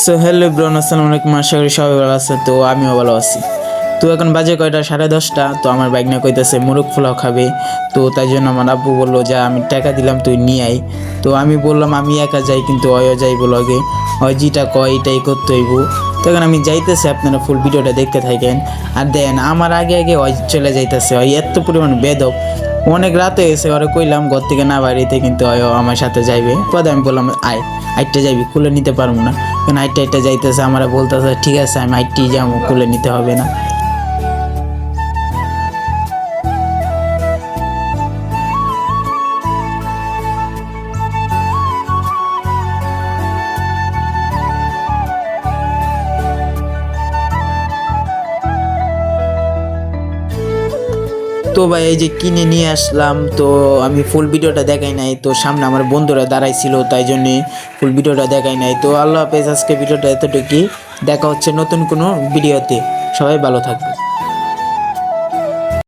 So hello ব্রন, আসসালামু আলাইকুম। আশা করি সবাই ভালো আছে। তো আমিও ভালো আছি। তো এখন বাজে কয়টা, 10:30। তো আমার বাইক না কইতেছে মোরগ পোলাও খাবে। তো তাই জন্য আমার আব্বু বললো যে আমি টাকা দিলাম তুই নিয়ে আয়। তো আমি বললাম আমি একা যাই, কিন্তু অয়ও যাইব লগে, হয় যেটা কয় এটাই করতে হইব। তখন আমি যাইতেছি, আপনারা ফুল ভিডিওটা দেখতে থাকেন। আর দেন আমার আগে আগে ওই চলে যাইতেছে, ওই এত পরিমাণ বেদব। অনেক রাত হয়ে গেছে, ওরা কইলাম ঘর থেকে না বাড়িতে, কিন্তু আমার সাথে যাইবে। পরে আমি বললাম আয়, আইটটা যাইবি, খুলে নিতে পারবো না। কারণ আইটটা যাইতেছে, আমরা বলতেছে ঠিক আছে আমি আইটটি যাবো, খুলে নিতে হবে না। তো ভাই এই যে কিনে নিয়ে আসলাম। তো আমি ফুল ভিডিওটা দেখাই নাই, তো সামনে আমার বন্ধুরা দাঁড়াইছিল, তাই জন্যে ফুল ভিডিওটা দেখাই নাই। তো আল্লাহ হাফেজ, আজকে ভিডিওটা এতটুকুই। দেখা হচ্ছে নতুন কোনো ভিডিওতে। সবাই ভালো থাকবে।